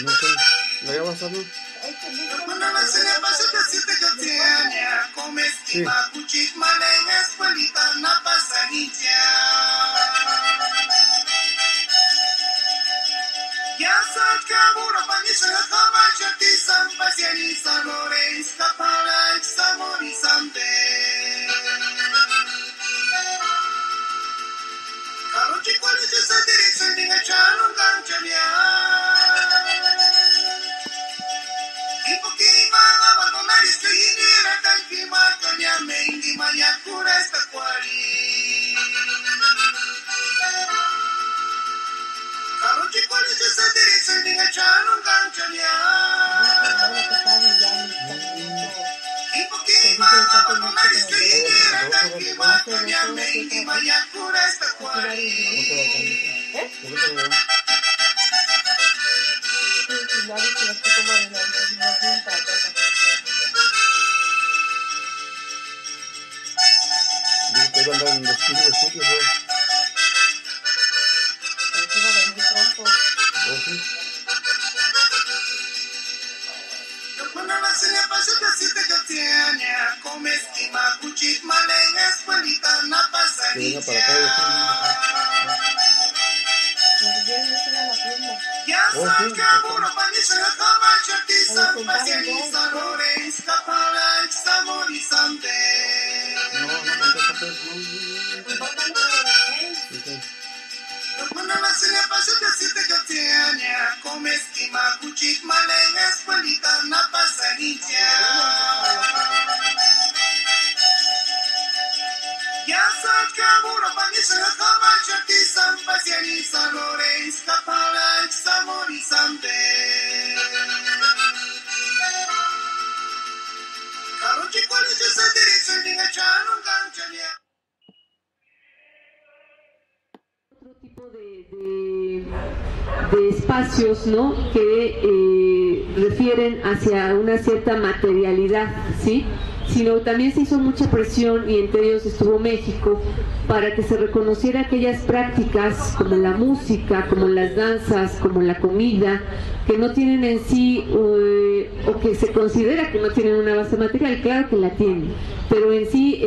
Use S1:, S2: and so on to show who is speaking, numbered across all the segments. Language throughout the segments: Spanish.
S1: No sé, ¿la grabas algo? Sí.
S2: De espacios, ¿no?, que refieren hacia una cierta materialidad, ¿sí?, sino también se hizo mucha presión, y entre ellos estuvo México, para que se reconociera aquellas prácticas como la música, como las danzas, como la comida, que no tienen en sí, o que se considera que no tienen una base material. Claro que la tienen, pero en sí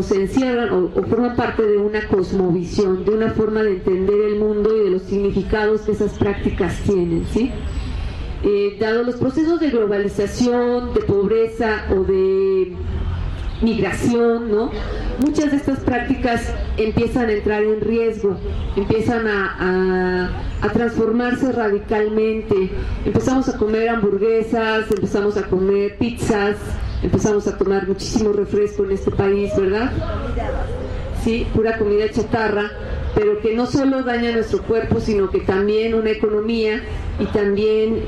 S2: se encierran o forman parte de una cosmovisión, de una forma de entender el mundo y de los significados que esas prácticas tienen, ¿sí? Dado los procesos de globalización, de pobreza o de migración, ¿no?, muchas de estas prácticas empiezan a entrar en riesgo, empiezan a transformarse radicalmente. Empezamos a comer hamburguesas, empezamos a comer pizzas, empezamos a tomar muchísimo refresco en este país, ¿verdad? Sí, pura comida chatarra, pero que no solo daña nuestro cuerpo, sino que también una economía, y también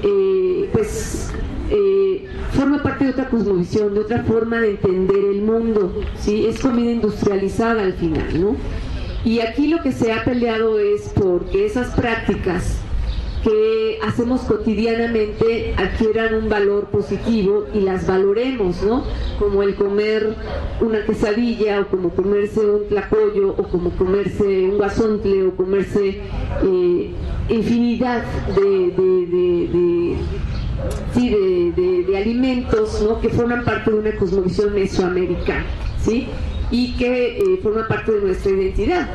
S2: forma parte de otra cosmovisión, de otra forma de entender el mundo, ¿sí? Es comida industrializada al final, ¿no? Y aquí lo que se ha peleado es porque esas prácticas que hacemos cotidianamente adquieran un valor positivo y las valoremos, ¿no? Como el comer una quesadilla, o como comerse un tlacoyo, o como comerse un guasontle, o comerse infinidad de alimentos, ¿no?, que forman parte de una cosmovisión mesoamericana, ¿sí?, y que forman parte de nuestra identidad.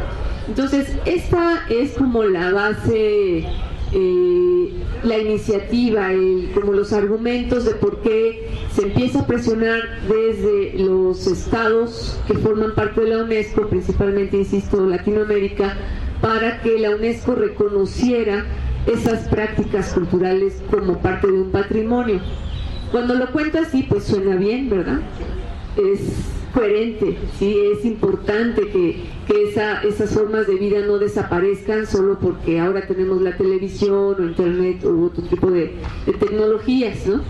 S2: Entonces, esta es como la base, la iniciativa, como los argumentos de por qué se empieza a presionar desde los estados que forman parte de la UNESCO, principalmente, insisto, Latinoamérica, para que la UNESCO reconociera esas prácticas culturales como parte de un patrimonio. Cuando lo cuento así, pues suena bien, ¿verdad? Es coherente, ¿sí? Es importante que esas formas de vida no desaparezcan solo porque ahora tenemos la televisión o internet o otro tipo de tecnologías, ¿no?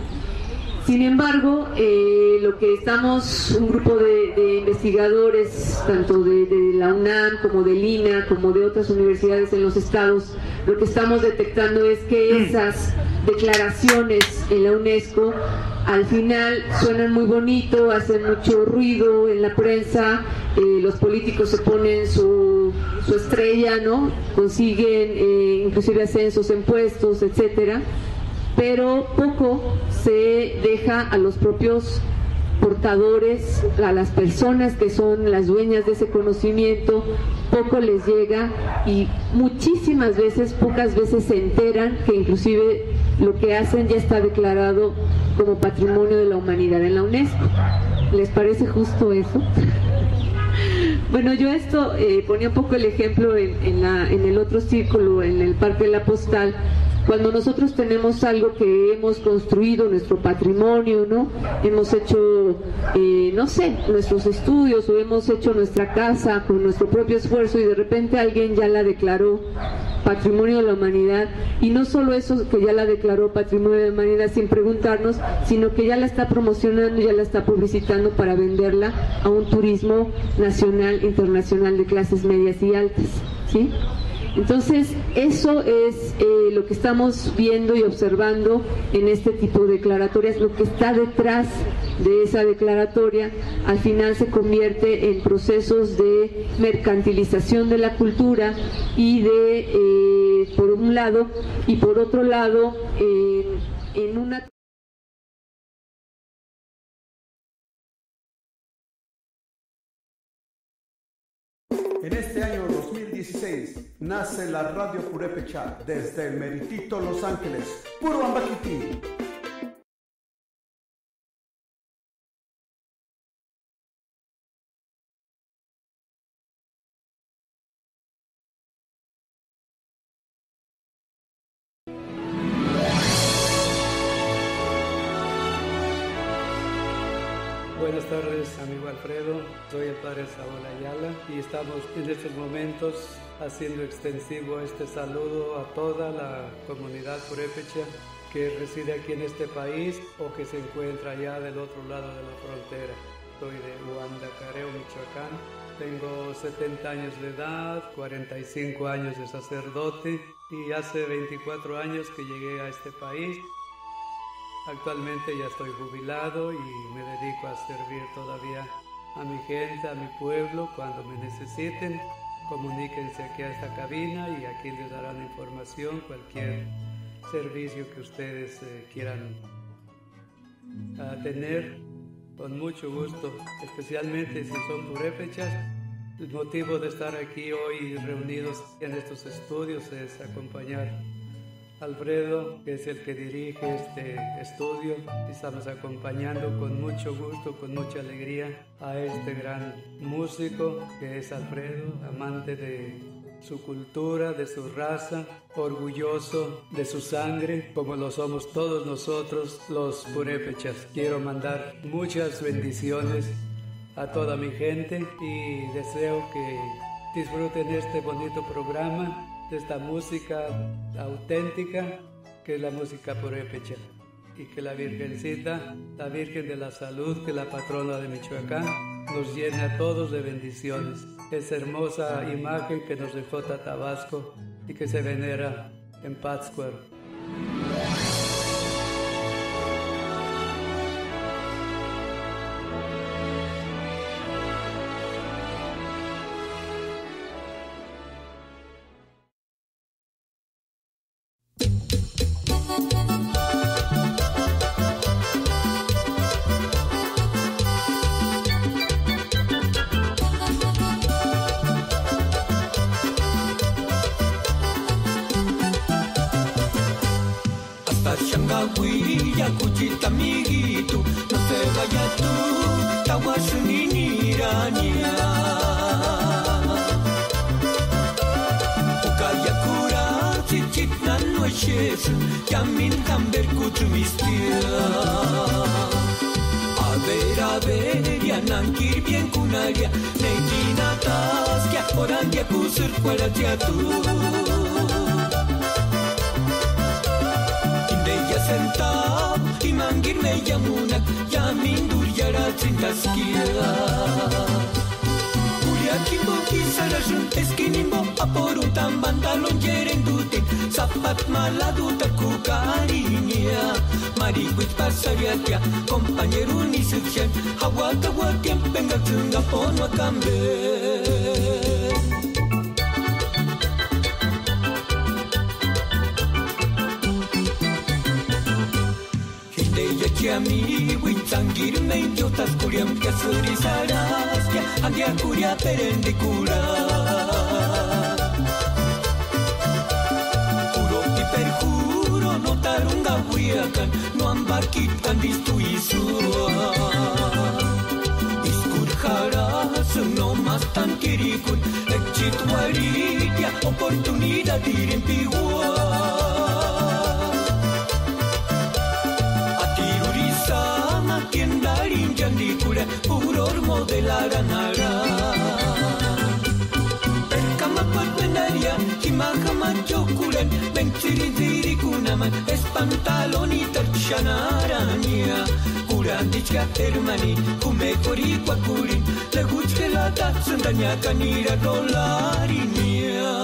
S2: Sin embargo, lo que estamos, un grupo de investigadores, tanto de la UNAM como de Lina, como de otras universidades en los estados, lo que estamos detectando es que esas declaraciones en la UNESCO al final suenan muy bonito, hacen mucho ruido en la prensa, los políticos se ponen su su estrella, ¿no? Consiguen inclusive ascensos en puestos, etcétera, pero poco se deja a los propios portadores, a las personas que son las dueñas de ese conocimiento, poco les llega y muchísimas veces, pocas veces se enteran que inclusive lo que hacen ya está declarado como Patrimonio de la Humanidad en la UNESCO. ¿Les parece justo eso? Bueno, yo esto ponía un poco el ejemplo en el otro círculo, en el Parque de la Postal. Cuando nosotros tenemos algo que hemos construido, nuestro patrimonio, ¿no? Hemos hecho, no sé, nuestros estudios o hemos hecho nuestra casa con nuestro propio esfuerzo y de repente alguien ya la declaró Patrimonio de la Humanidad, y no solo eso, que ya la declaró Patrimonio de la Humanidad sin preguntarnos, sino que ya la está promocionando, ya la está publicitando para venderla a un turismo nacional, internacional de clases medias y altas, ¿sí? Entonces, eso es lo que estamos viendo y observando en este tipo de declaratorias. Lo que está detrás de esa declaratoria, al final se convierte en procesos de mercantilización de la cultura y de, por un lado, y por otro lado, en una...
S3: En este año 2016 nace la Radio Purépecha desde el meritito Los Ángeles, Puro Ambaquiti.
S4: Buenas tardes, amigo Alfredo. Soy el padre Saúl Ayala y estamos en estos momentos haciendo extensivo este saludo a toda la comunidad purépecha que reside aquí en este país o que se encuentra allá del otro lado de la frontera. Soy de Huandacareo, Michoacán. Tengo 70 años de edad, 45 años de sacerdote y hace 24 años que llegué a este país. Actualmente ya estoy jubilado y me dedico a servir todavía a mi gente, a mi pueblo. Cuando me necesiten, comuníquense aquí a esta cabina y aquí les darán información, cualquier servicio que ustedes quieran tener, con mucho gusto, especialmente si son purépechas. El motivo de estar aquí hoy reunidos en estos estudios es acompañar Alfredo, que es el que dirige este estudio. Estamos acompañando con mucho gusto, con mucha alegría a este gran músico que es Alfredo, amante de su cultura, de su raza, orgulloso de su sangre, como lo somos todos nosotros los purépechas. Quiero mandar muchas bendiciones a toda mi gente y deseo que disfruten este bonito programa, de esta música auténtica que es la música purépecha, y que la Virgencita, la Virgen de la Salud, que es la patrona de Michoacán, nos llene a todos de bendiciones. Esa hermosa imagen que nos dejó Tabasco y que se venera en Pátzcuaro.
S5: Huilla, cuchita, amiguito, no se vaya tú, tahuasuniniranía. Ukayakura, chichitna noches, yamin camber kuchumistia. A ver, ya nankir bien kunaria, neidina taskia, orangia kusur cuaratia tú. Sentado y mangirme yamunak yamindur yaratzin taskia. Uriakimbo kisarashun eskinimbo aporun tambantalon yerendutin zapat maladuta kukarinia. Marihuit pasariatia compañero ni sukshen hawaka wakien pengak zunga pono akambe. Chiami Witzangir Menjotas Kuriam Kasuri Saraskia Angia Kuria Perendicula Juro y perjuro Notarunga Huiacan No ambarquitan Distuisua Discurjarás No más tan kirikun Exituaridia Oportunidad Dirimpigua Tiendarin jandikura Puror modelaranara Perkamapat menaria Kimakamat jokulan Bengciri-ciri kunaman Espantaloni terchanaranya Kurandichka hermani Kumekori kwakurin Legutkelata Sendanya kanira dolarinya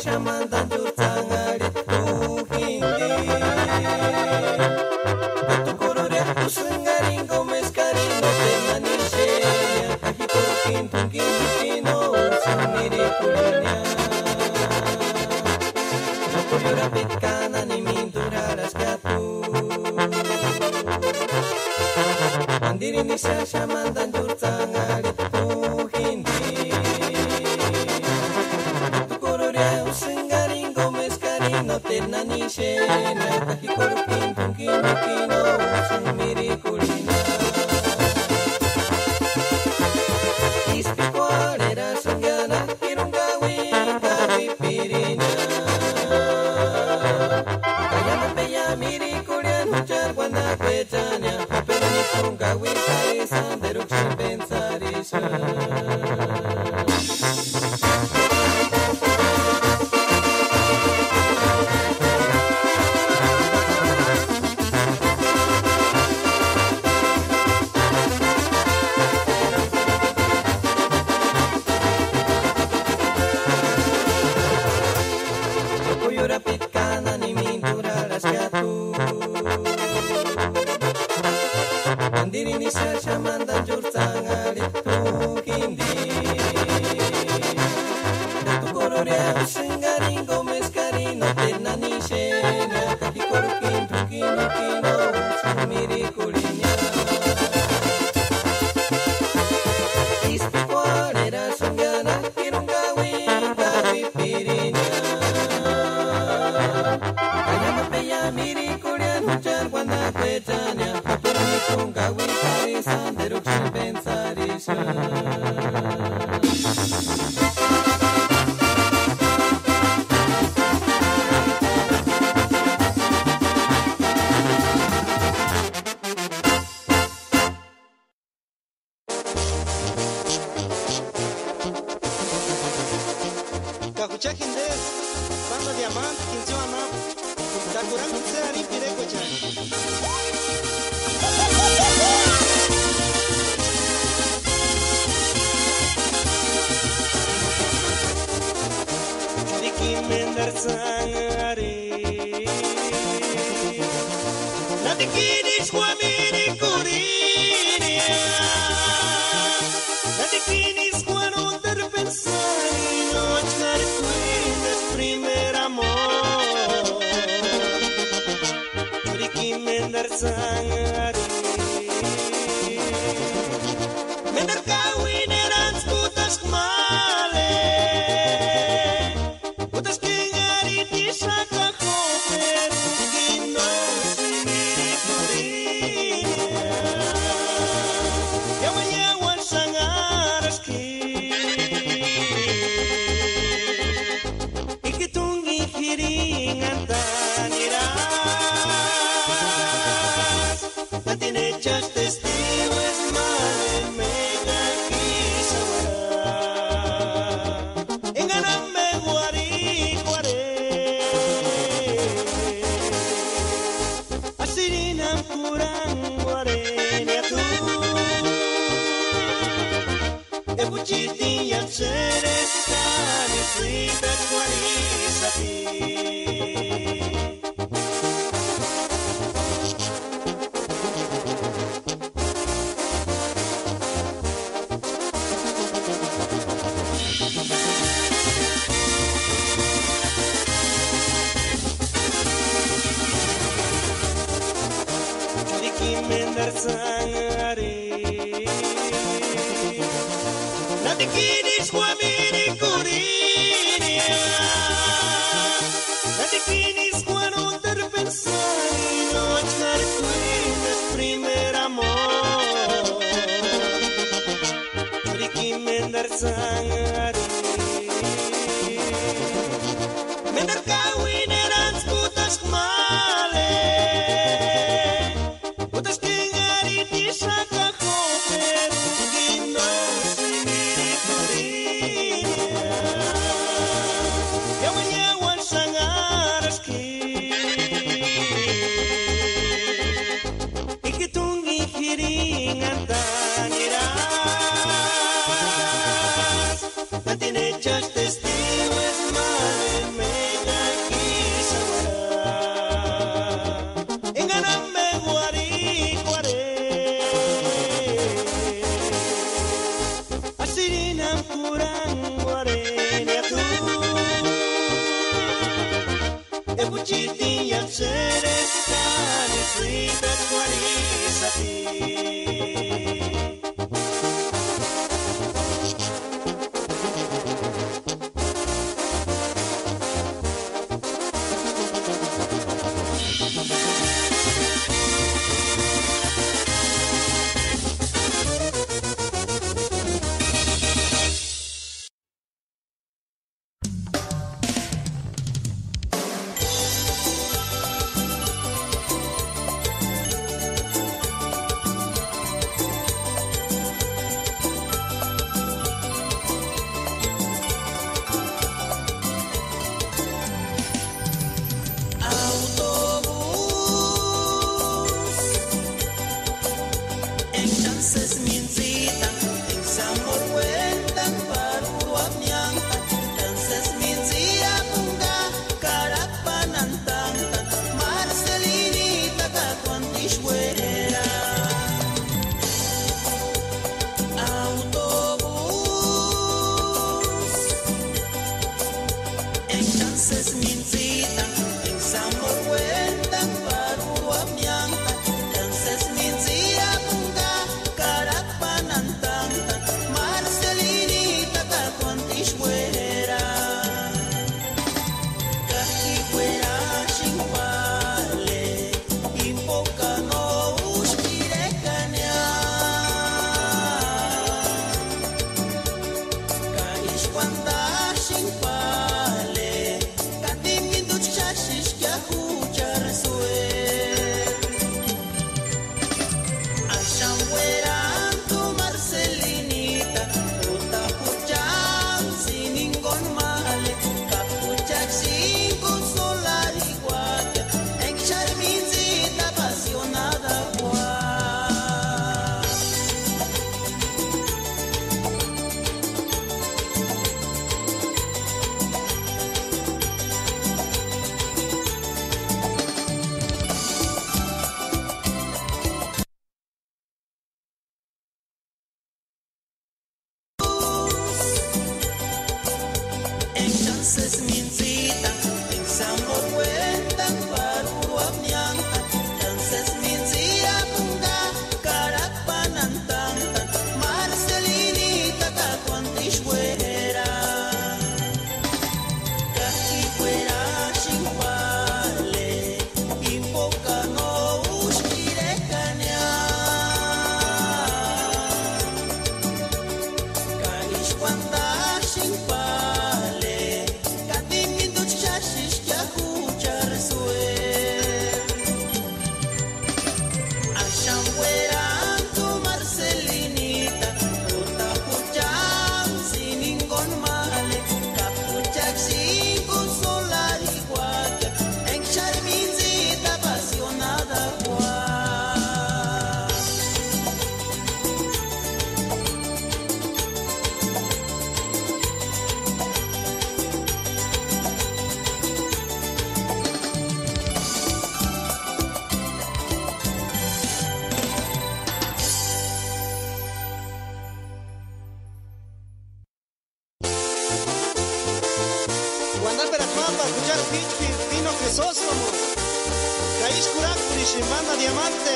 S5: shamandan jurtangari uhindi Tukururia usengaringo mescarino tenanishenya Kahikorukin tungkino usuniri kulinya Nakuyura pitkana ni minduraras gatu Mandiri ni shamandan jurtangari uhindi Usengaringo mescarino tenanishenya Kahikorukin tungkino usumiri kulina Ispikwalera sanggana hirunggawi gawi pirinya Kaya nampeya miri kulian hujar guanda kwechanya Pero ni kurunggawi karisan deruk sin pensarisa Mandiri ni shamandan jurtangari uhindi Tukururia usengaringo mescarino tenanishenya Kahikorukin tungkino usumiri kulinya Ispikwalera sanggana hirunggawi gawi pirinya Kaya nampeya miri kulian hujan guanda kwechanya Gawi karisan deruk sin pensarisa
S6: Kakuchakindes, banda diamante, quinceana, Kakurang Searin Pirekocha. Mendar sangare Nati kinis kuamini kurinia Nati kinis kuano terpensari No achar cuides primer amor Riki mendar sangare Mendar kawin erans putas male Mendar sangare Nati kinis kuamini kurinia Nati kinis kuano terpensari No achar cuides primer amor Riki mendar sangare Mendar kawin erans putas male escuchar Pino Crisóstomo, Caís Curactris y Manda Diamante.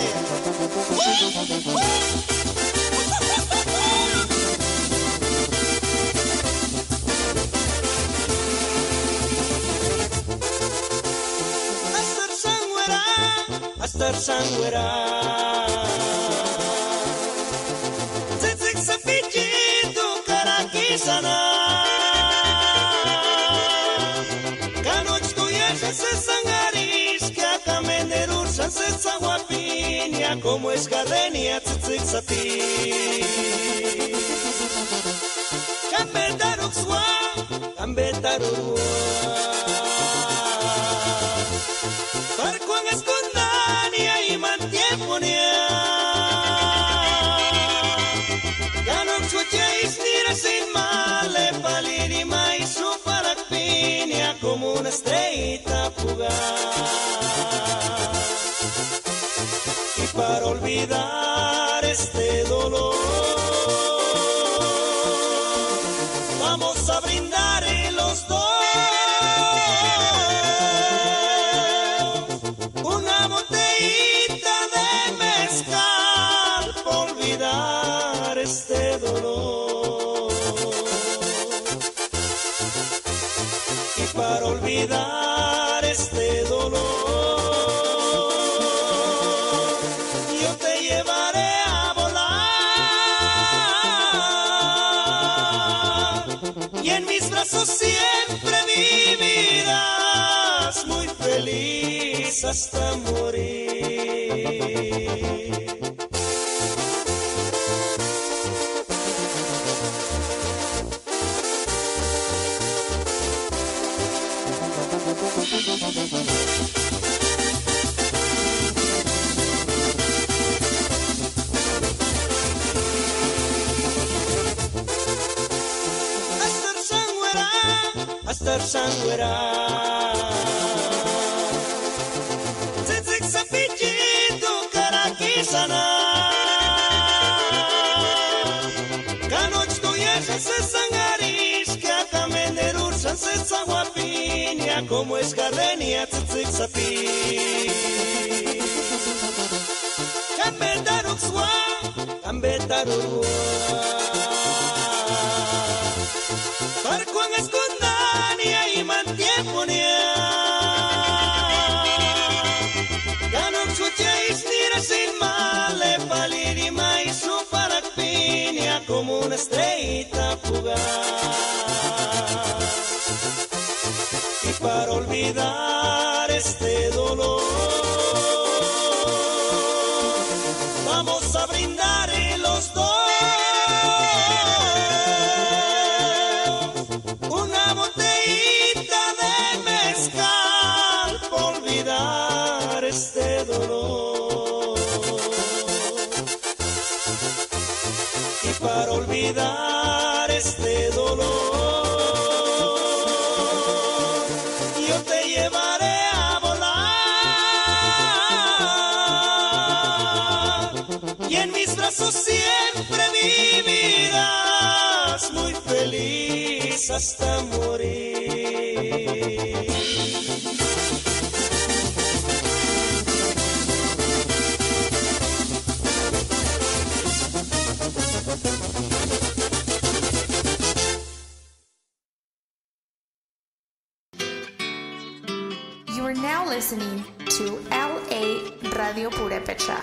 S6: Astar Sangüera Tzitzik Sapichitu Karakisana Kanoch Tuyesha Sesangaris Que acá Menderursa Sesaguapinia Como es Gardenia Tzitzik Sapi Kambetarukzwa Kambetarukzwa Parkuan Escondania y Mantieponia Ganok Chucheis Nira sin male Paliri mais su Paracpinia Como una estrellita fugaz Y para olvidar este dolor Vamos a brindar los dos una botellita de mezcal para olvidar este dolor y para olvidar este dolor yo te llevaré a volar y en mis brazos siempre vivirás muy feliz hasta morir. Astar Sangüera Tzitzik Sapichitu Karakisana Kanoch Tuyesha Sesangaris Que acá Menderursa Sesaguapinia Como es Gardenia Tzitzik Sapi Kambetarukzwa Kambetarukzwa Parkuan Escondania y Mantieponia Ganok Chucheis Nira sin male Paliri mais su Paracpinia Como una estrellita fugaz Y para olvidar este dolor Vamos a brindar los dos una botellita de mezcal para olvidar este dolor y para olvidar este dolor yo te llevaré a volar y en mis brazos siempre vivirás muy feliz hasta morir.
S7: You are now listening to LA Radio Purepecha.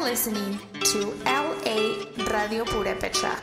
S7: listening to LA Radio Purepecha.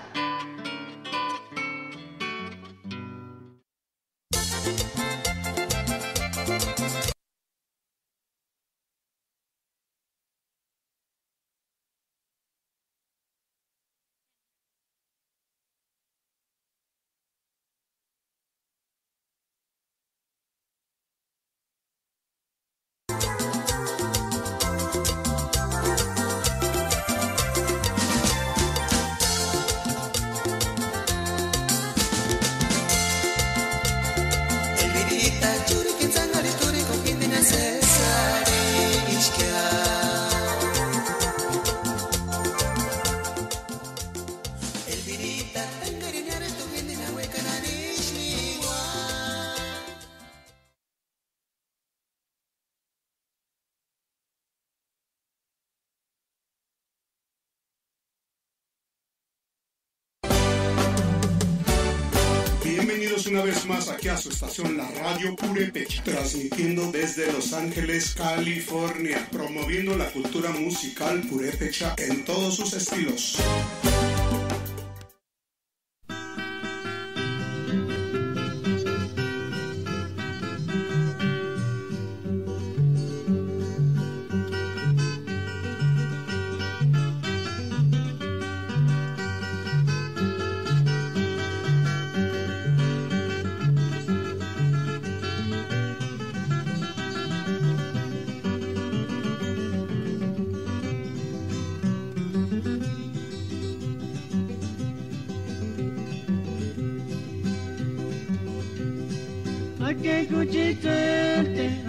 S8: Bienvenidos una vez más aquí a su estación La Radio Purepecha, transmitiendo desde Los Ángeles, California, promoviendo la cultura musical purepecha en todos sus estilos.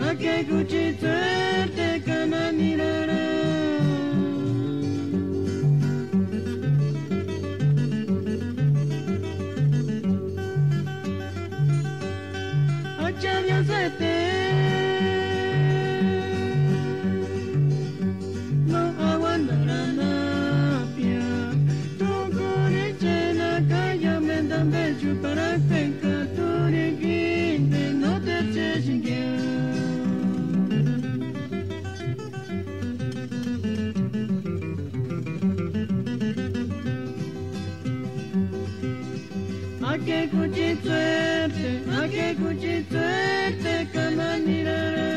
S9: Ake kuchiterte kana mirara. Achavya sete no aguantarana pia. Tukuri chena kaya mendambe chupara penka turiki. Ake kuchiterte kana mirara.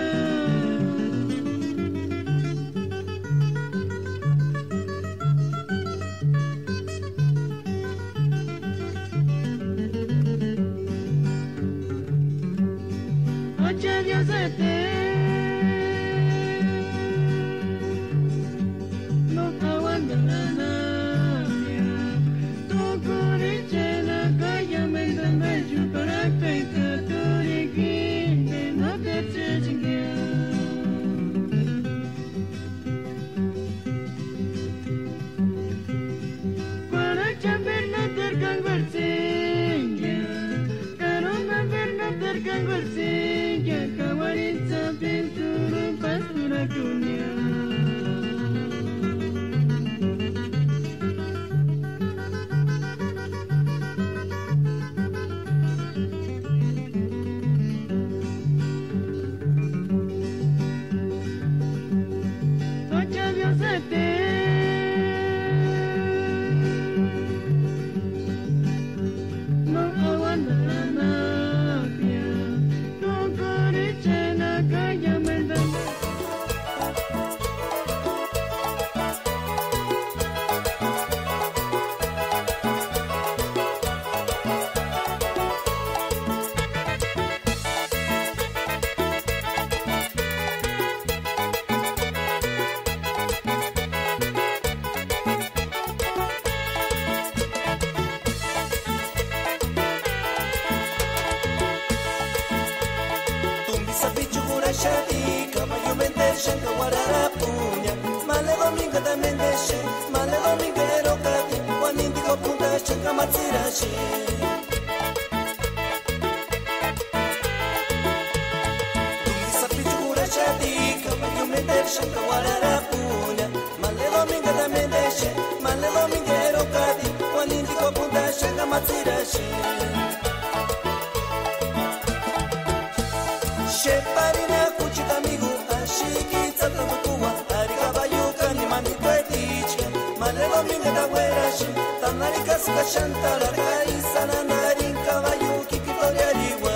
S9: Achavya sete no aguantarana pia. Tukuri chena kaya mendambe chupara penka turiki no te chechingia. Para chamberna terkang bersingya, karoma berna terkang bersingya, kawarin sampai turun pas pura dunia. No aguantarana pia. Tukuri chena kaya mendambe.
S5: Shadi, kama yo mendeshe kawarara punya. Male domingo da mendeshe, male domingo ero kati. Wanindi ko punta shenka matsirashi. Tumbi sapi chukura shadi, kama yo mendeshe kawarara punya. Male domingo da mendeshe, male domingo ero kati. Wanindi ko punta shenka matsirashi. Sheparina kuchita migu ashiki tsata mukuwa ari kabayuka ni mani tweti male domingo da guerashi tanarika suka shantala kaisa na narinka vayuki kitoria liwa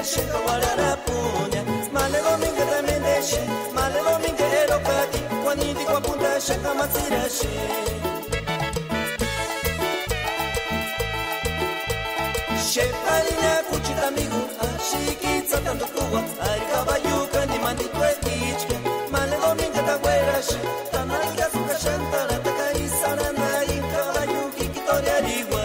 S5: Chega warara punya male domingo da mendeshe male domingo erokati wanindi kwa punta shaka matsirashe sheparinya kuchita migu ashikitsa tanto kuwa arikabayuka ni manditwe kichke male domingo da guerashe tanarika suka shantara takaisana na inkabayuki kitoria riwa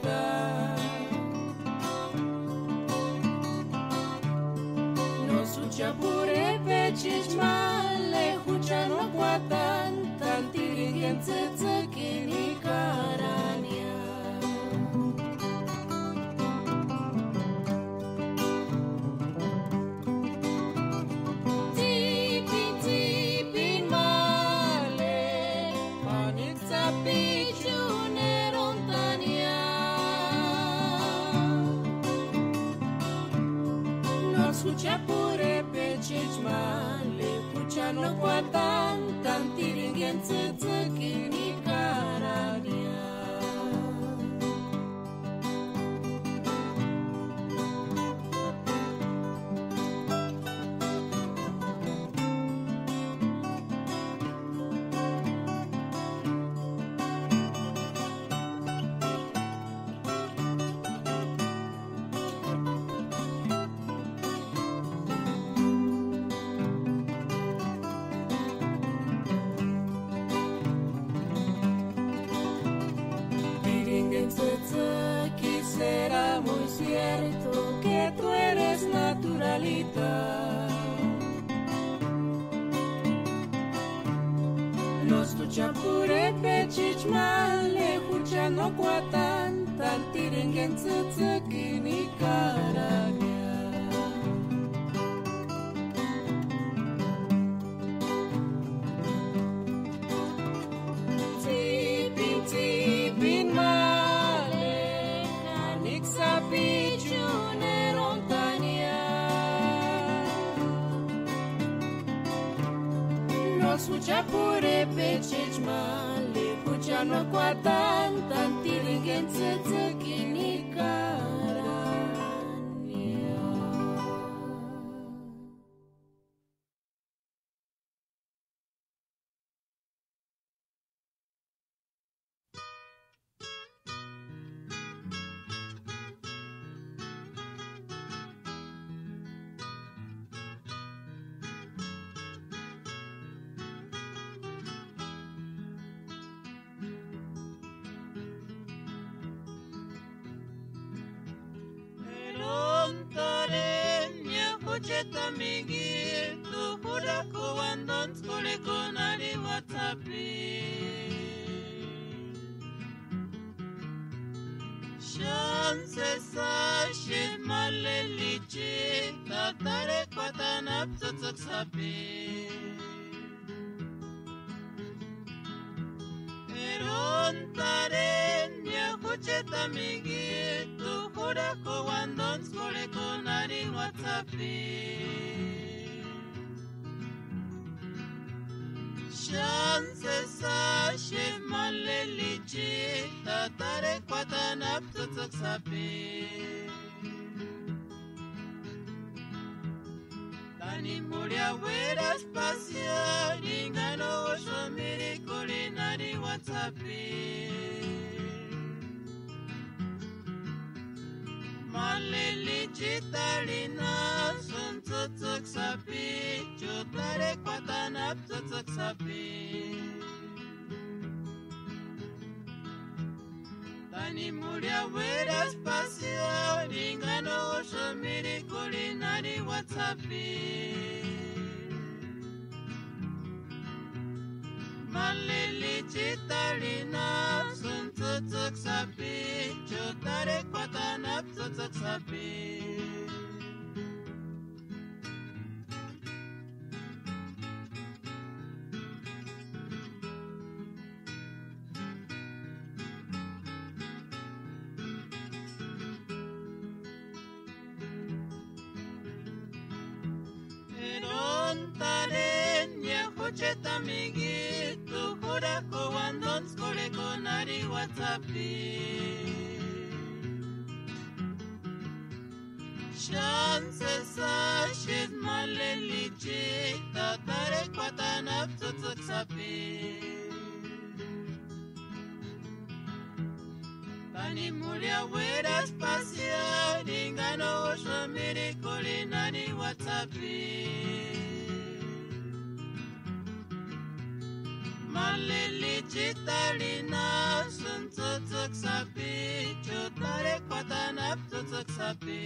S10: naturalidad. No sucia pure pe cismale, hucia no guatan, tantirigență țăchini carania. Escucha pure pe cicmale, cucea no guatan, tantiringență țăchini carania. Será muy cierto que tú eres naturalidad. Nos tucea pure pe cicmale, hucea no guatan, tantiringență țăchini carania. Țipin male, piciune rontania. No sucia pure pe cicmale, hucea no guatan, tantiringență țăchini carania. Cheta mingi tu hura ko andon skole konari watapi chance sa she malelichi tatare kwatana ptotsak sapi eron tare nya cheta mingi tu hura ko andon skole konari watapi chance sa she malelichi tatare kwatana ptotsak sapi tani muria wera spacia ingano shomiri kolinari watapi malelichi talina sun totsak sapi chotare kwatana ptotsak sapi tani muria wera spacia ingano shomiri kolinari watapi malelichi talina sun totsak sapi chotare kwatana ptotsak sapi cheta mingi tu hura ko andon skole konari watapi chance sa shed malelichi tatare kwatana ptotsak sapi tani muria wera spacia ingano shomiri kolinari watapi maleli chitalina sun tsutsuk sapi chutare kwatanap tsutsuk sapi.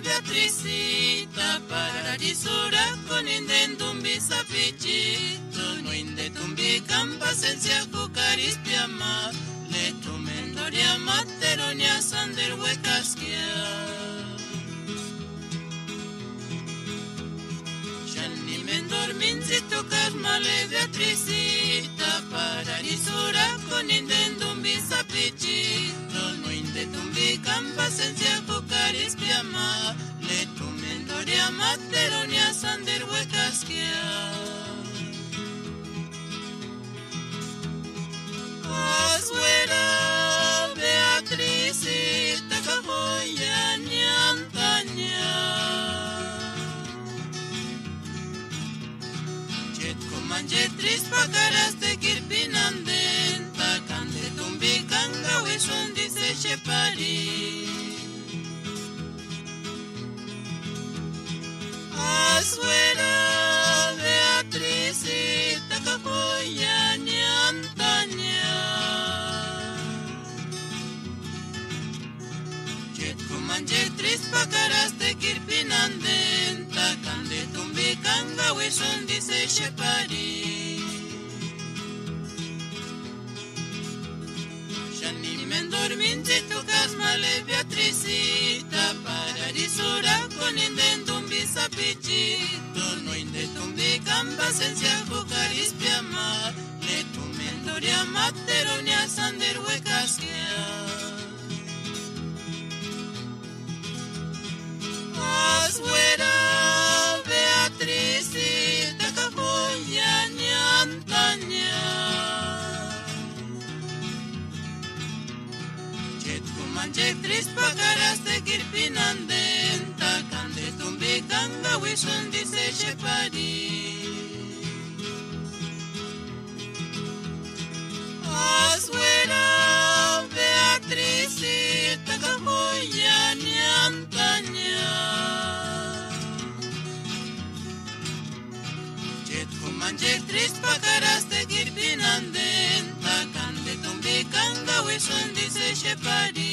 S10: Beatricita paradisura con indentumbi sapichito no indentumbi can pasencia cucarispiama le tumendo mendoria materonia sander huecasquia. Shani mendormin si tocas male Beatricita, pararisura con indendum bisaplichito, no indendum bicam pasencia cocaris piama, le tu mendoria materonia sander huecasquia. Azuera Beatricita cajoya ñantaña Jet comanjetris pacaras de kirpinanden Takande tumbi kanga wishon dice shepari Azuera Beatricita cajoya ñantaña Manjetris pacaras de kirpinanden Takande tumbi kanga wishon dice shepari Shani mendormin si tocas male Beatricita Pararisura con indendum bisapichito No indendum bicam pasencia cocaris piama Le tu mendoria materonia sander huecasquia Azuera Beatricita cajoya ñantaña Jet comanjetris pacaras de kirpinanden Takande tumbi kanga wishon dice shepari Azuera Beatricita cajoya ñantaña Manjetris pacaras de kirpinanden Takande tumbi kanga wishon dice shepari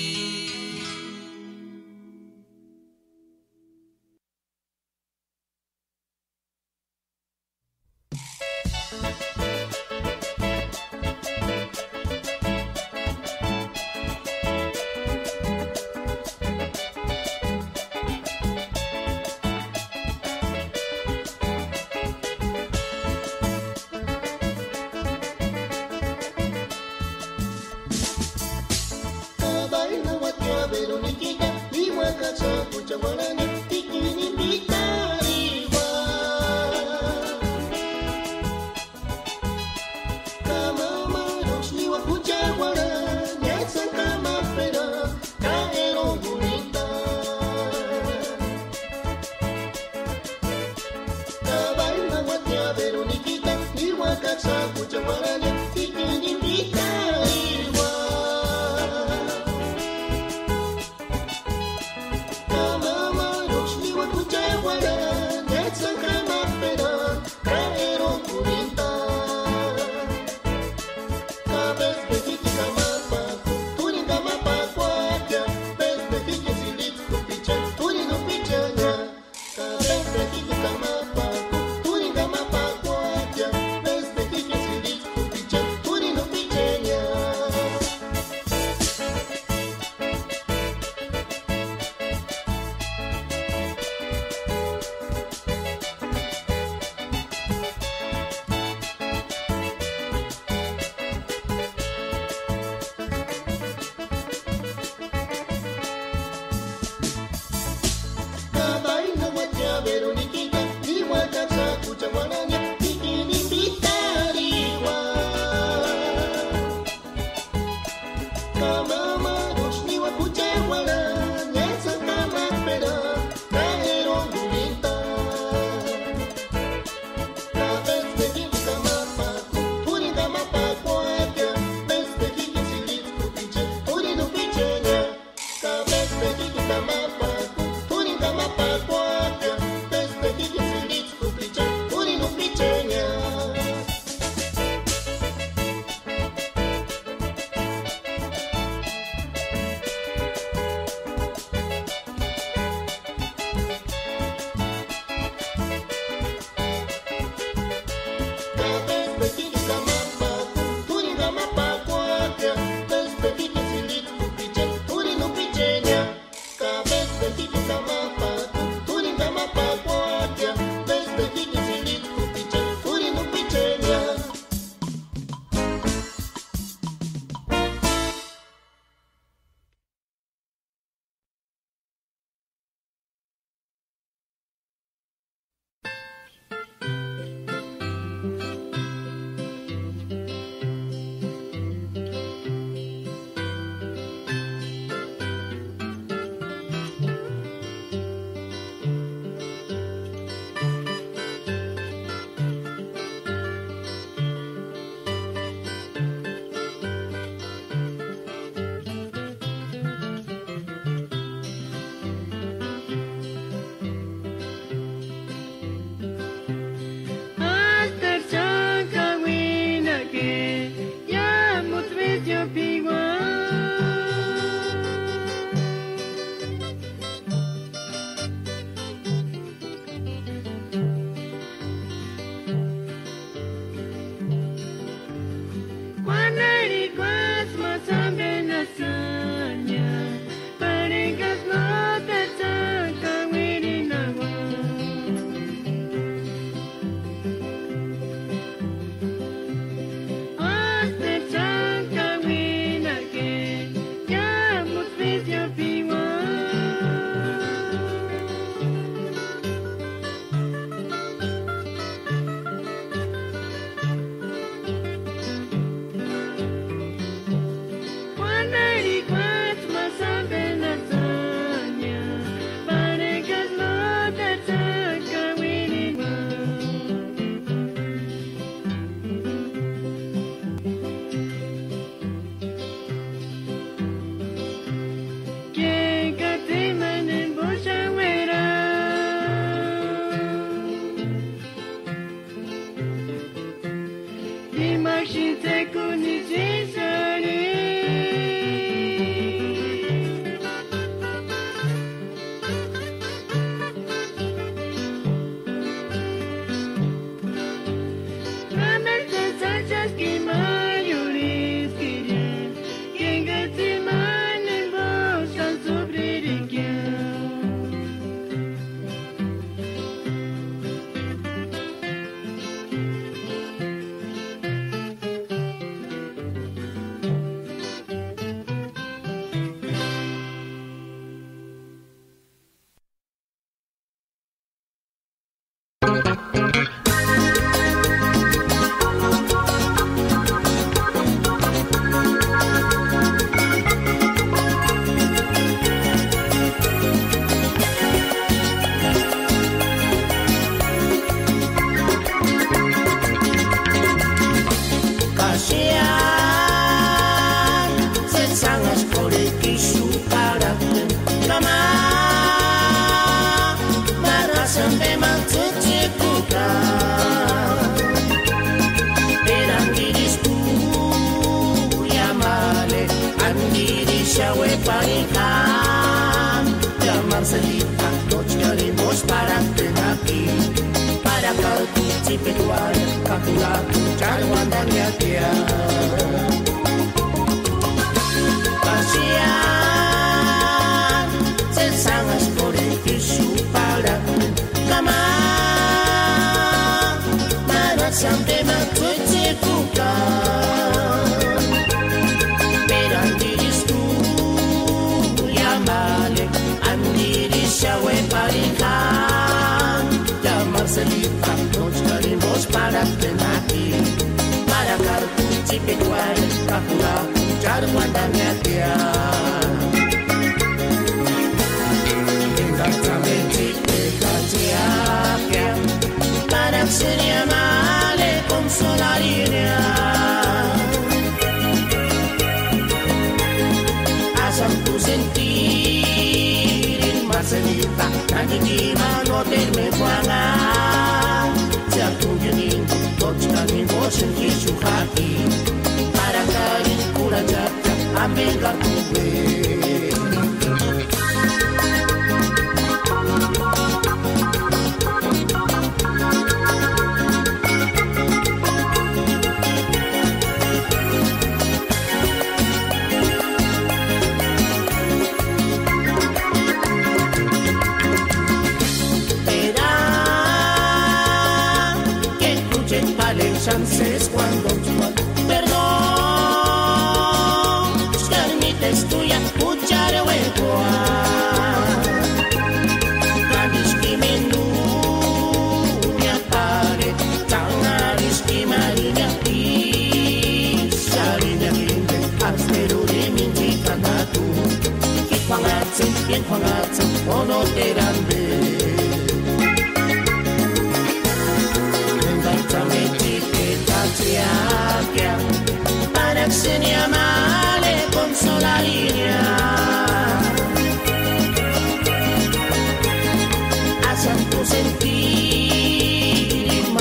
S9: vicio piguán.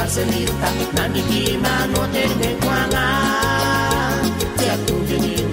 S5: Marcelita, Nani Kima, no te me cuanga, te atuye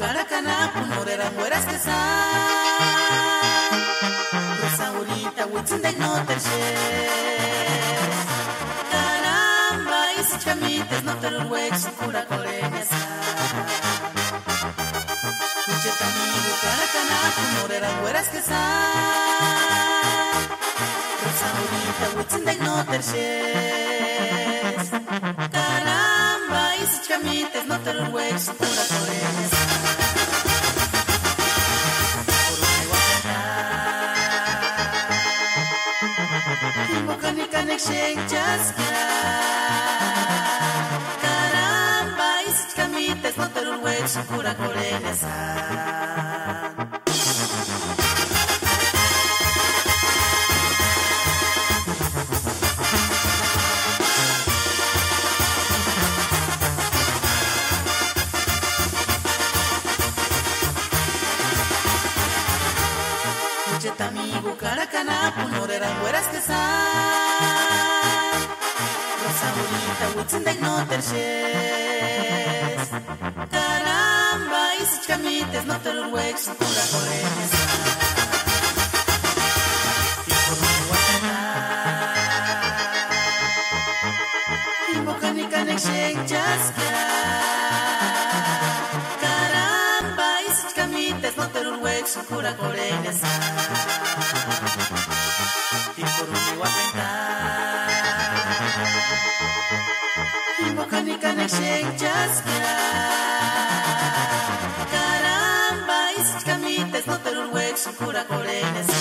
S10: caracana, punorera, güeras que sa. Rosaurita, Wilson de no te caramba, y si chamites no te lo huex, pura coreña sa. Cucheta amigo, caracana, punorera, güeras que sa. Rosaurita, Wilson de no te caramba, y si chamites no te lo huex, pura coreña sa. Caramba, y si camites no te lo huex, pura coreña sa. Cucheta amigo, caracana, punorera, güeras que sa. Rosaurita, Wilson de no te caramba, y si chamites no te lo huex, pura coreña sa. Y por mi guatemala, y boca ni canex chasca. Caramba, y si chamites no te lo huex, pura coreña sa. Y por mi guatemala, y boca ni canex chasca. Caramba, y si chamites no te lo huex, pura coreña sa.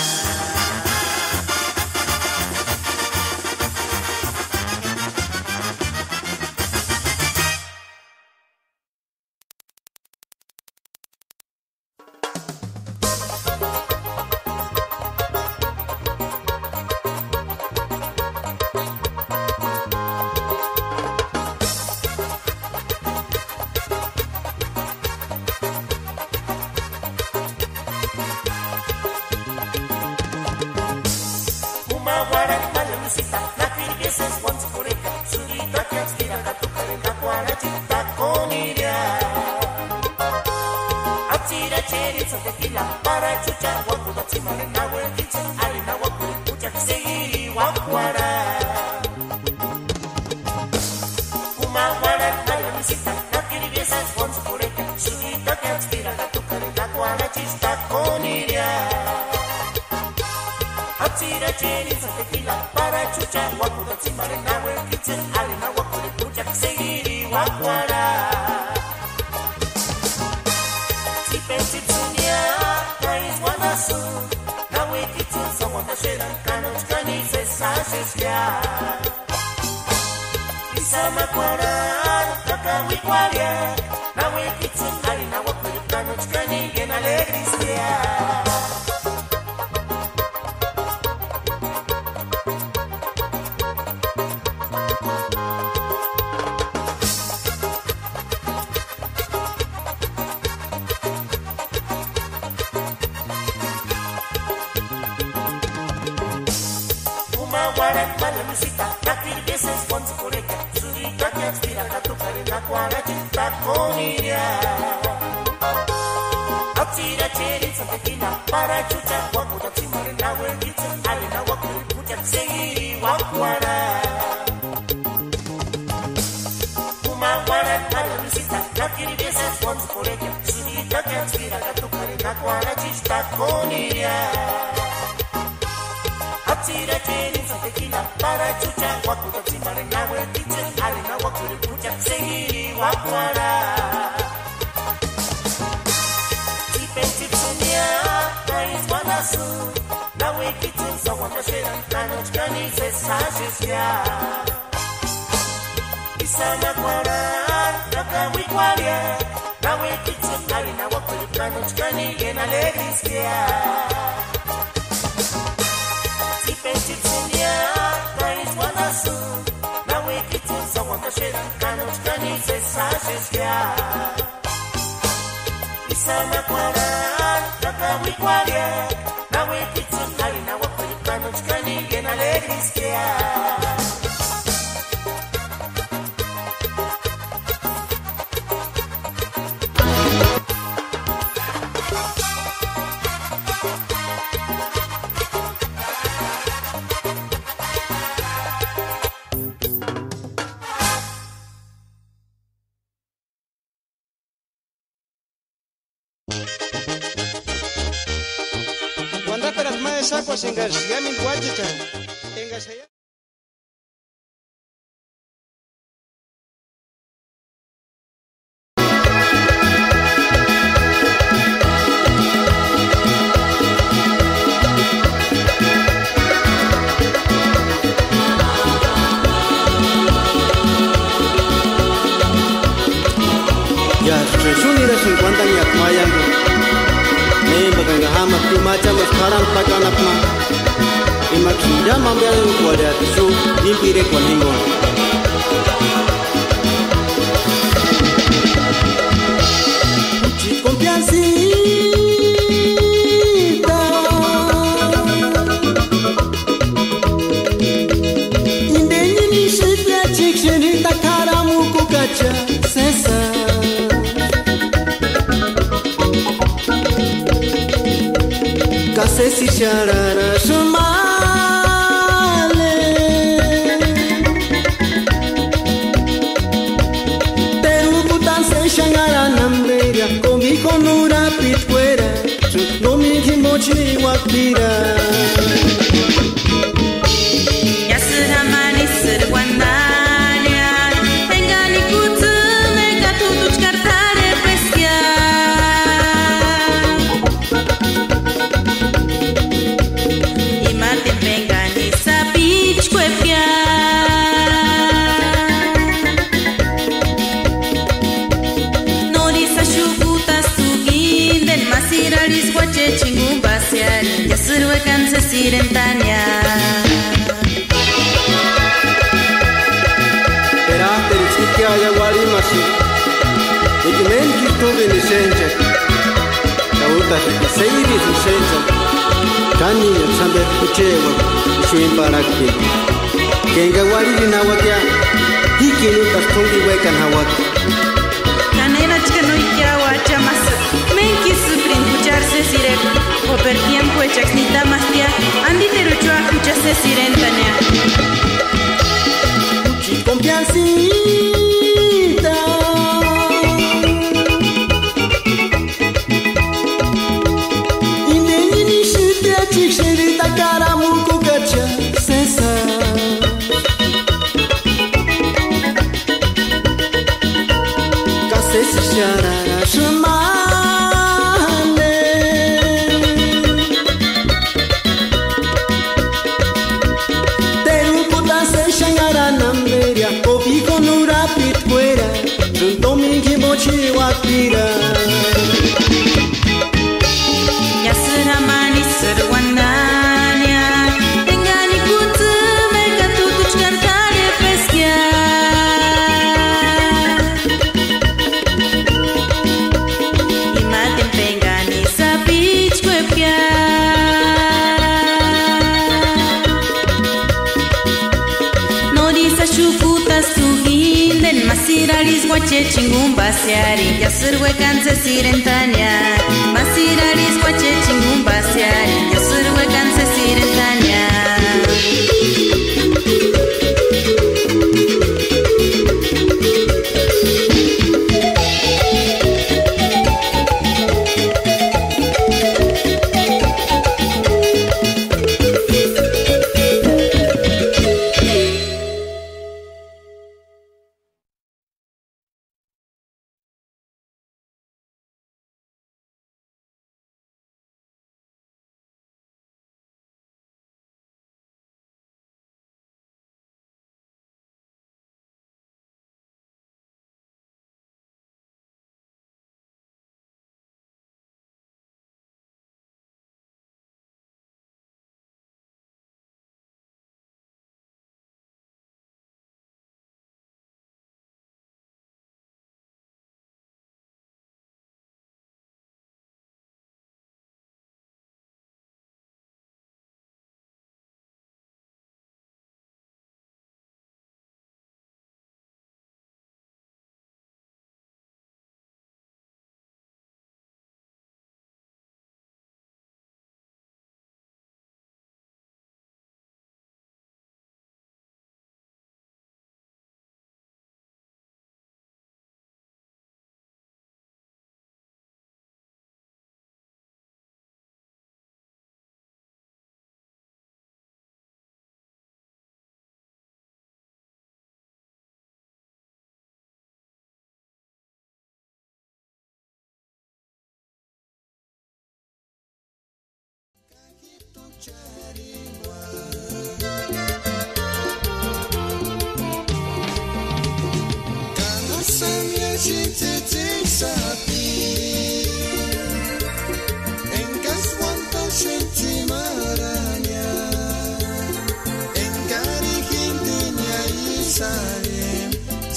S6: sakwa singarsiami kwachicha. Engasaya. Ya, shunira shunkwanta ni akmayangu. Baganga hama tumacha mas karam pakanapma. Imakira mambya kuada tisu impire kwalingon. Confiancita, indeni shipya chikshirita karamu kukacha sesa. Kasesi sharara shumale Teru kutan se shangara namberia Kongi konura pitwera Nomi kimochi wakira
S10: Yasuramani sirwandalia Pengani kutume katutu chkartare peskia Sirentania
S6: Perate riskikia ya wali masi Ikimen kirtubi ni senja Kauta seiri ni senja Kani ya sambe kuchewa Shuin parakti Kenga wali na wakia Hiki nutas tungi wekan hawaki
S10: Canela chica no ikia wacha mas Menki suprin kucharse sirek O per tiempo echaknita mastia Andi teruchua kuchase sirentania
S6: Confiancita Indeni ni shipya chikshirita karamu kukacha sesa Kasesi sharara shumale Teru kuta se shangara namberia Kopi konura pitwera Juntomi kimochi wakira
S10: Yasuramani sirwandania Pengani kutume katutu chkartare peskia Imaten pengani sapich kwepia Norisa shukutas tuhinden Masiraris guache chingumba siari Yasurwe kanse sirentania Masiraris guache chingumba siari Yasurwe kanse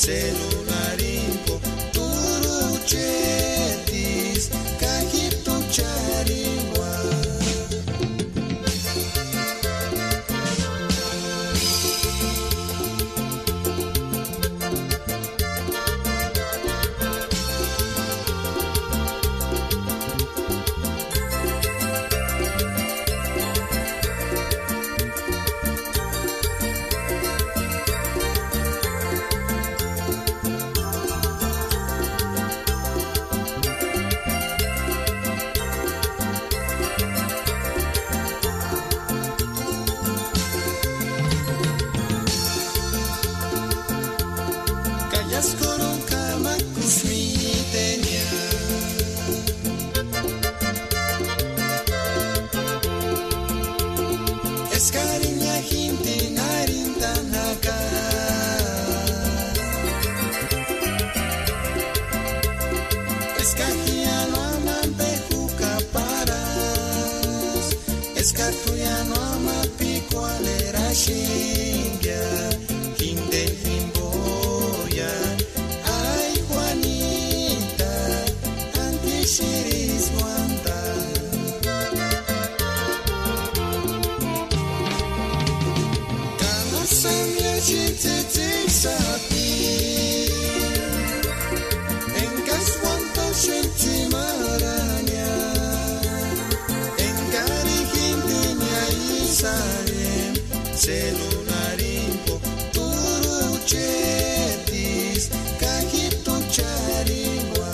S11: Celularimpo, turuchetis, cajito charigua. Celularimpo, turuchetis, cajito charigua.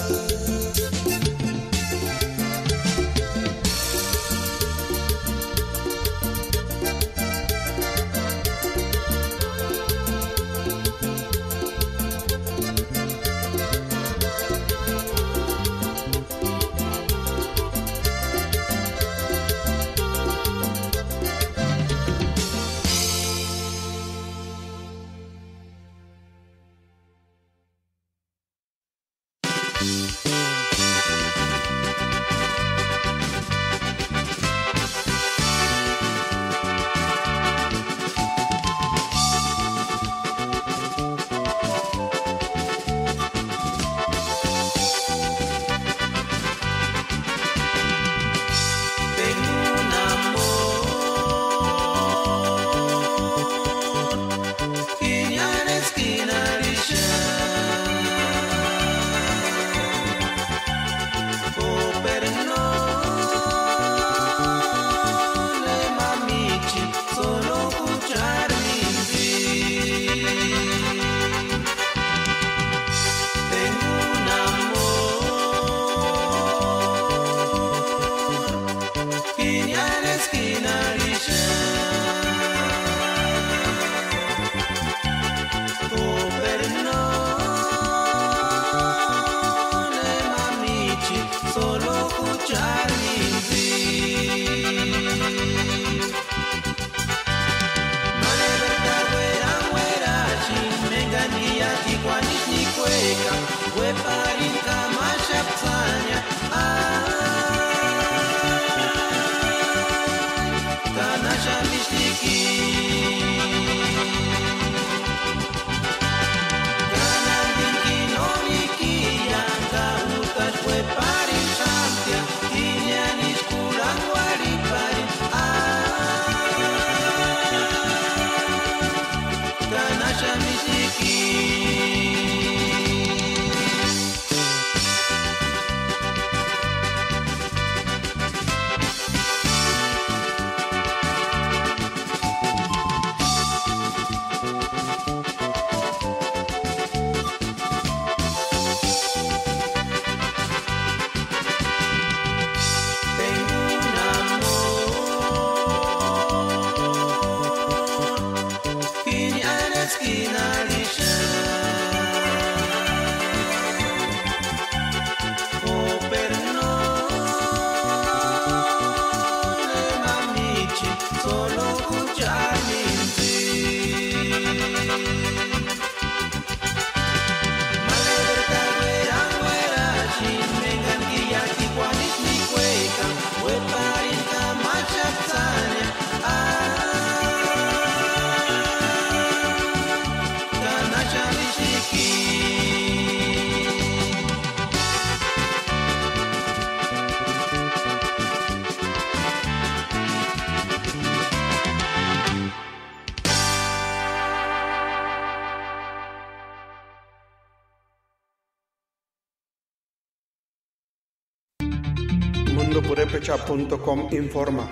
S3: Purepecha.com informa.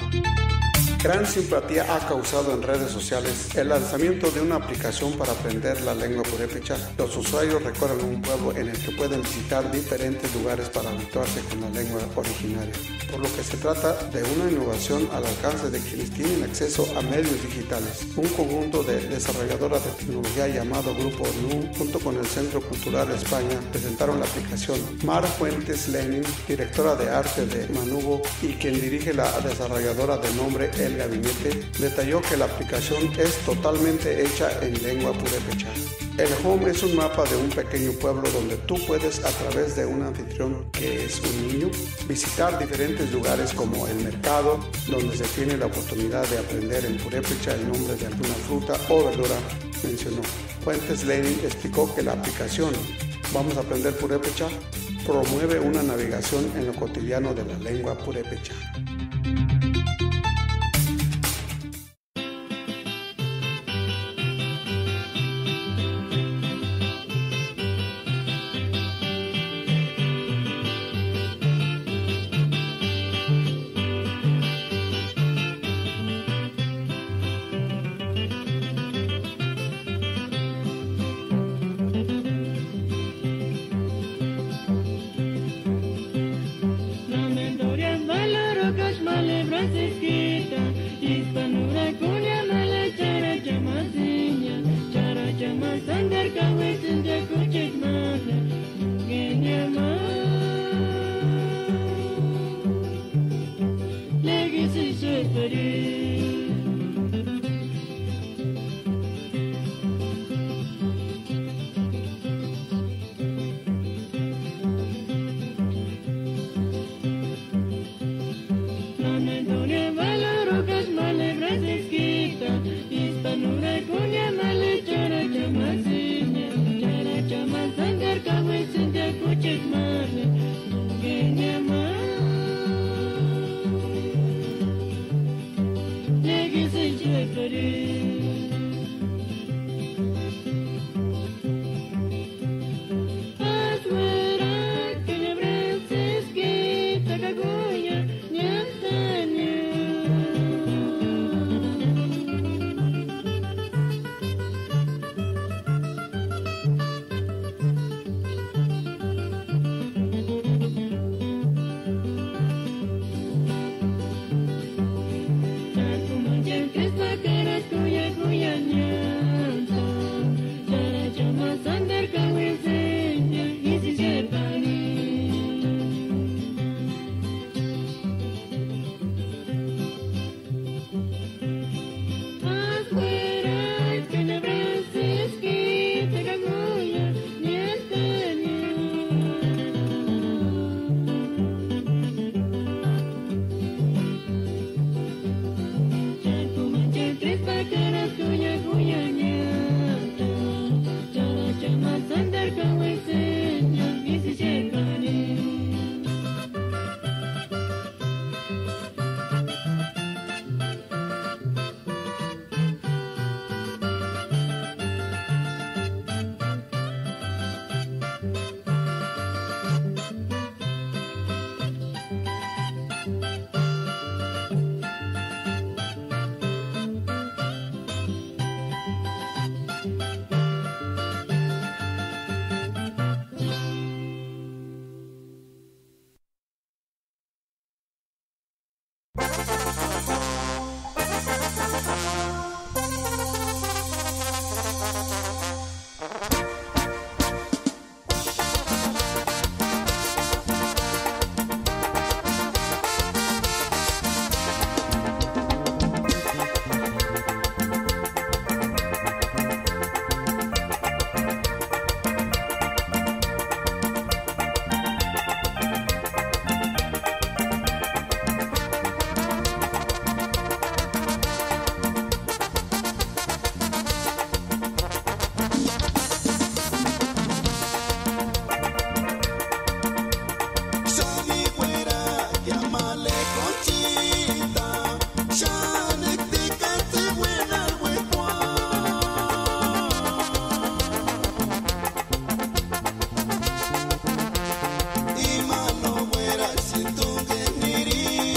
S3: Gran simpatía ha causado en redes sociales el lanzamiento de una aplicación para aprender la lengua purépecha. Los usuarios recorren un pueblo en el que pueden visitar diferentes lugares para habituarse con la lengua originaria, por lo que se trata de una innovación al alcance de quienes tienen acceso a medios digitales. Un conjunto de desarrolladoras de tecnología llamado Grupo NU, junto con el Centro Cultural de España, presentaron la aplicación. Mar Fuentes Lenin, directora de arte de Manubo y quien dirige la desarrolladora de nombre El Gabinete, detalló que la aplicación es totalmente hecha en lengua purépecha. El Home es un mapa de un pequeño pueblo donde tú puedes, a través de un anfitrión que es un niño, visitar diferentes lugares como el mercado, donde se tiene la oportunidad de aprender en purépecha el nombre de alguna fruta o verdura, mencionó. Fuentes Lenin explicó que la aplicación Vamos a aprender purépecha promueve una navegación en lo cotidiano de la lengua purépecha.
S11: Siento que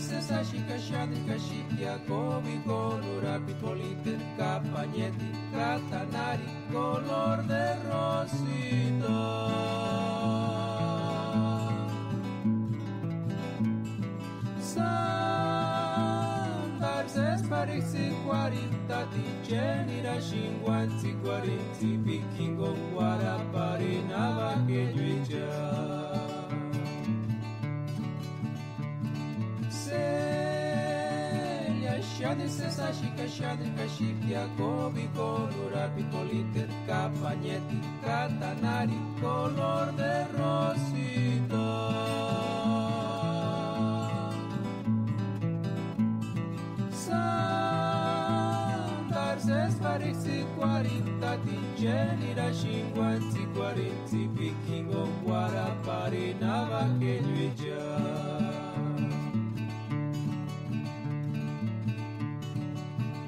S12: Sesa shika shadrika shikia kobi color apipoliter capañeti catanari color de rosita Sandar ses parixi 40 ticenira shinguanzi 40 vikingo guaraparina vaquejuicha Sesa shika shadrika shikia kobi color apipoliter capañeti catanari color de rosita Sandar ses parixi 40 ticenira shinguanzi 40 vikingo guaraparina vaquejuicha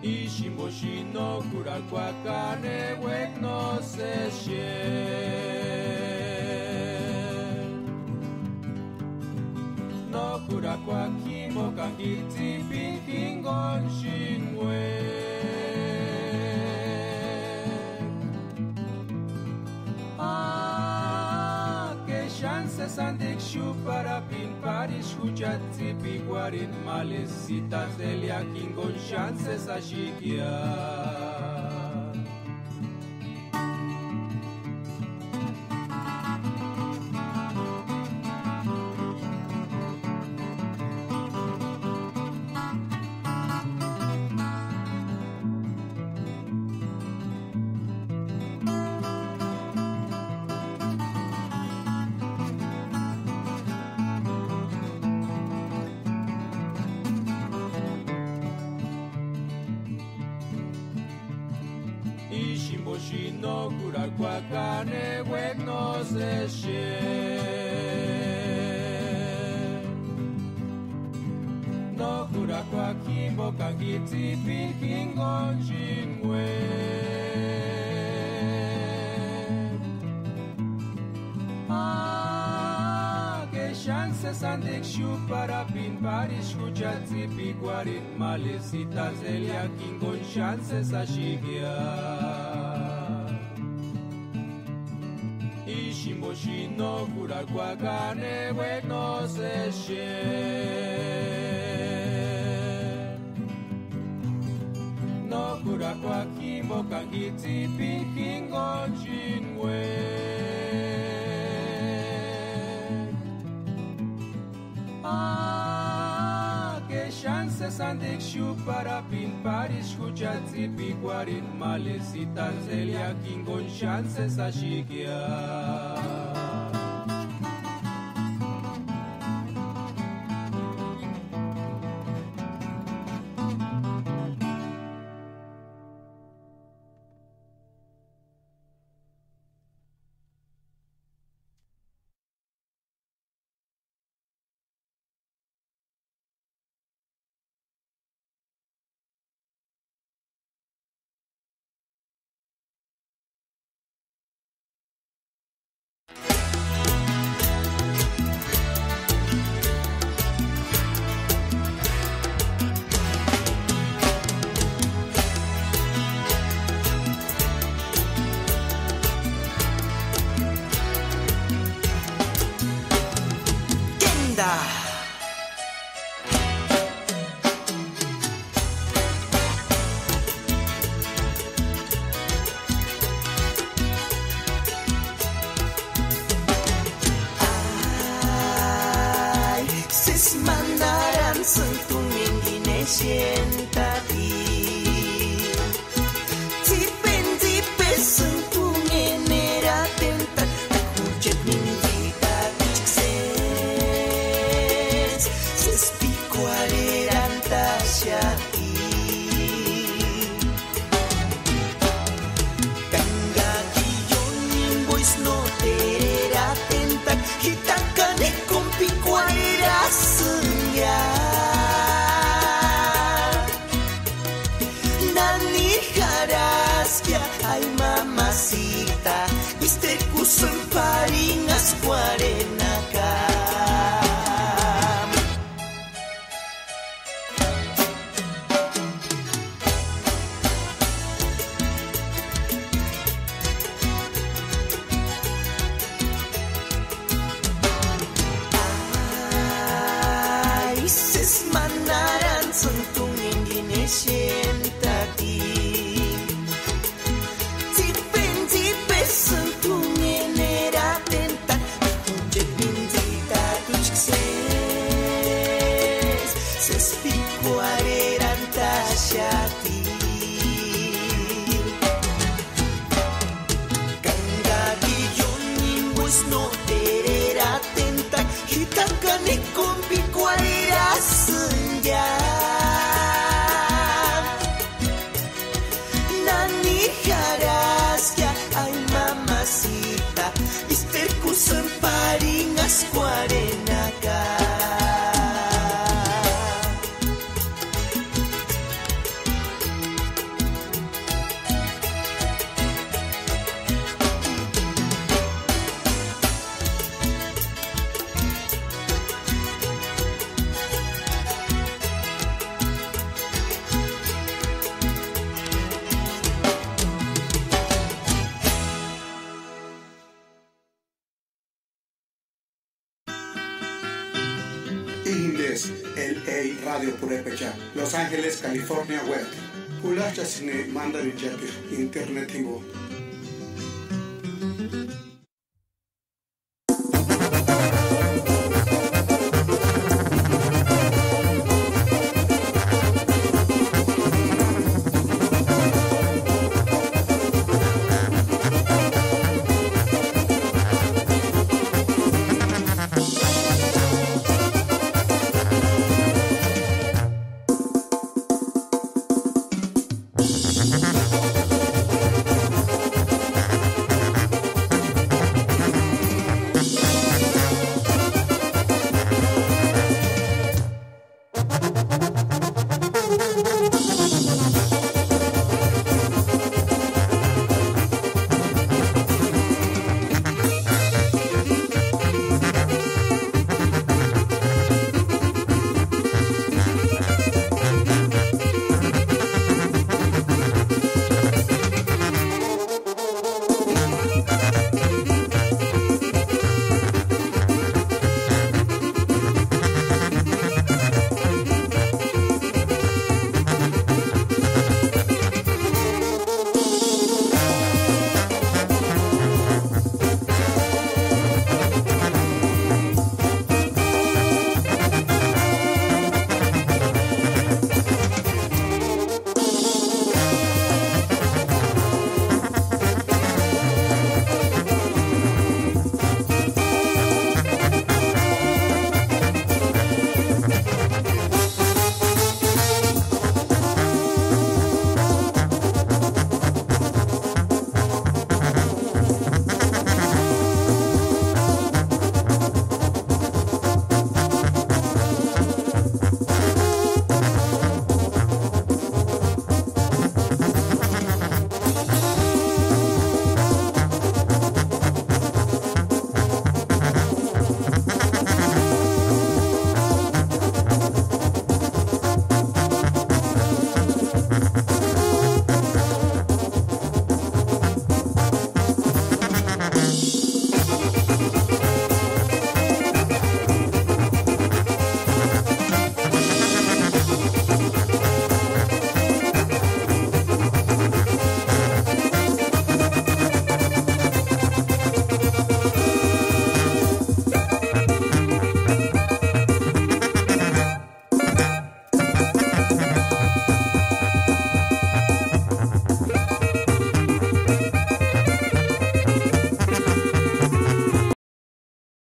S12: Ishimboshino kurakwakane wek no se No kurakwakimo kangiti pinkingon shinwe Que chances andik shu para pin Paris huchatzi piguarin malecitas delia kingon chances ashikia Shimboshino kurakwakane wek no se No kurakwakimo kangiti pinkingon shinwe Que chances andik shu para pin Paris huchatzi piguarin malecitas delia kingon chances ashikia moshino kurakwakane bueno se she no kurakwakimo kangiti pinkingo chinwe que chance sandik shu para pin paris kuchatsi pikwarin malesitan zelia kingon chance sashikia
S8: Indes, LA Radio Purepecha, Los Ángeles, California Web. Ulacha Cine Mandarin Internet Internet.